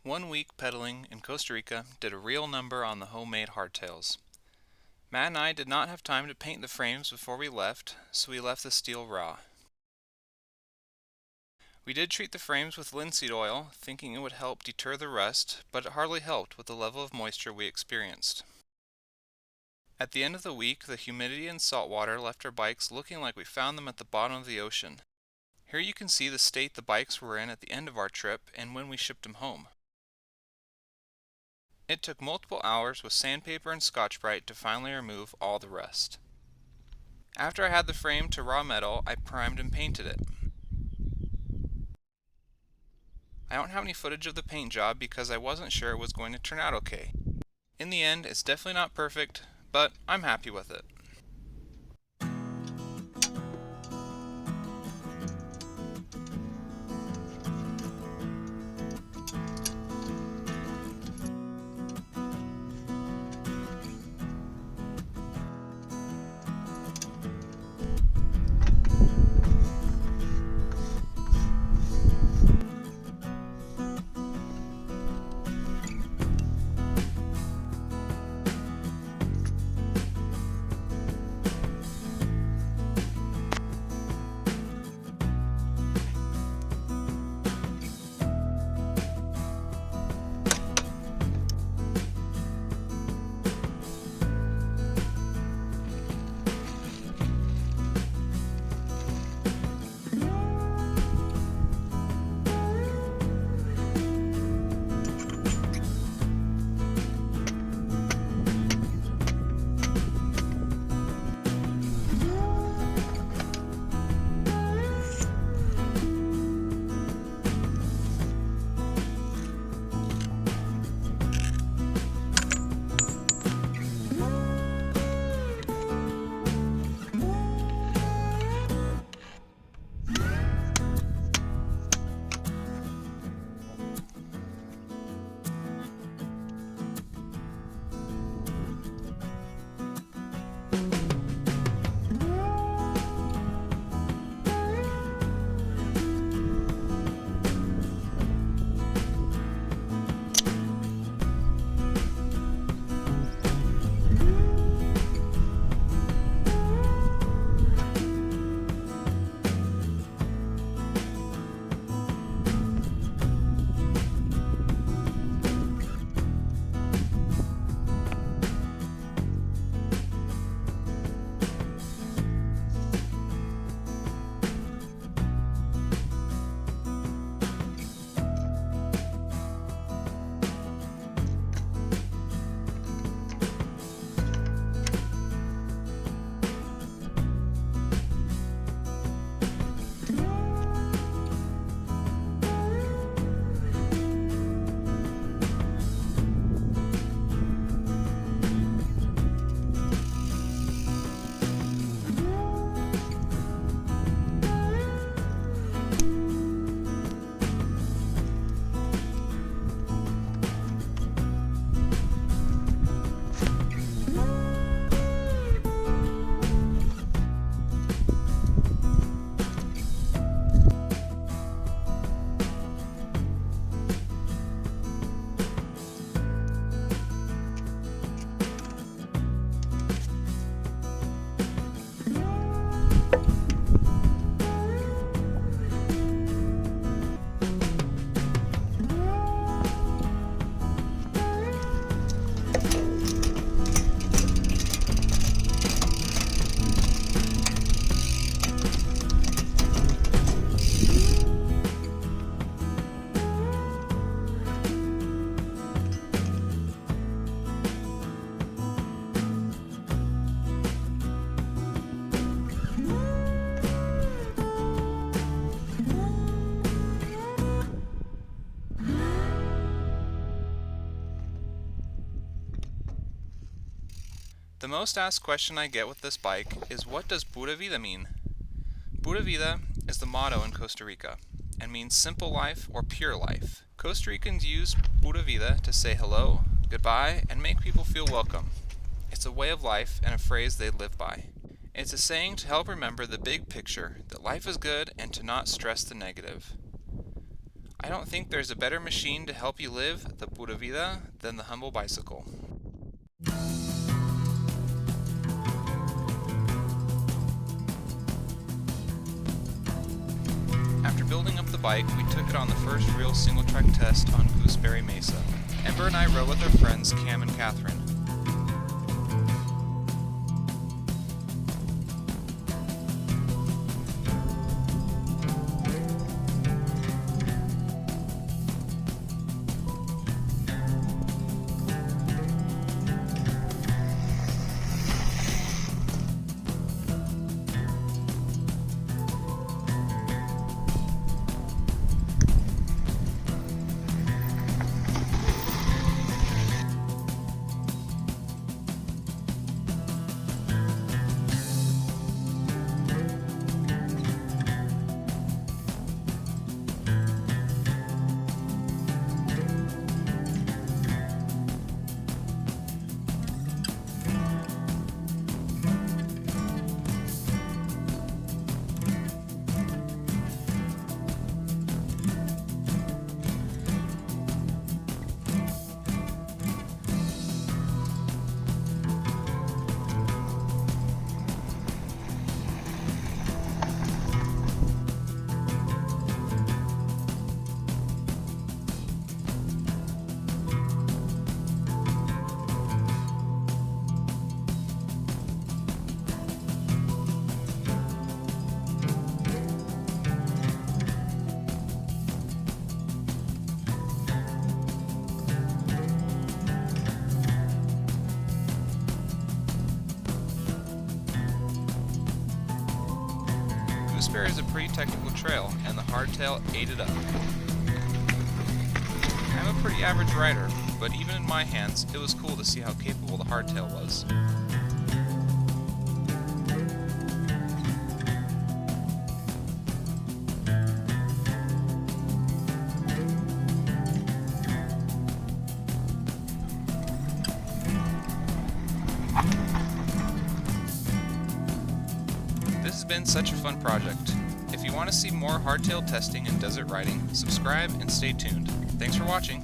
1 week pedaling in Costa Rica did a real number on the homemade hardtails. Matt and I did not have time to paint the frames before we left, so we left the steel raw. We did treat the frames with linseed oil, thinking it would help deter the rust, but it hardly helped with the level of moisture we experienced. At the end of the week, the humidity and salt water left our bikes looking like we found them at the bottom of the ocean. Here you can see the state the bikes were in at the end of our trip and when we shipped them home. It took multiple hours with sandpaper and Scotch-Brite to finally remove all the rust. After I had the frame to raw metal, I primed and painted it. I don't have any footage of the paint job because I wasn't sure it was going to turn out okay. In the end, it's definitely not perfect, but I'm happy with it. The most asked question I get with this bike is, what does Pura Vida mean? Pura Vida is the motto in Costa Rica and means simple life or pure life. Costa Ricans use Pura Vida to say hello, goodbye, and make people feel welcome. It's a way of life and a phrase they live by. It's a saying to help remember the big picture, that life is good and to not stress the negative. I don't think there's a better machine to help you live the pura vida than the humble bicycle. After building up the bike, we took it on the first real single-track test on Gooseberry Mesa. Ember and I rode with our friends Cam and Catherine. Gooseberry is a pretty technical trail, and the Hardtail ate it up. I'm a pretty average rider, but even in my hands, it was cool to see how capable the Hardtail was. This has been such a fun project. If you want to see more hardtail testing and desert riding, subscribe and stay tuned. Thanks for watching.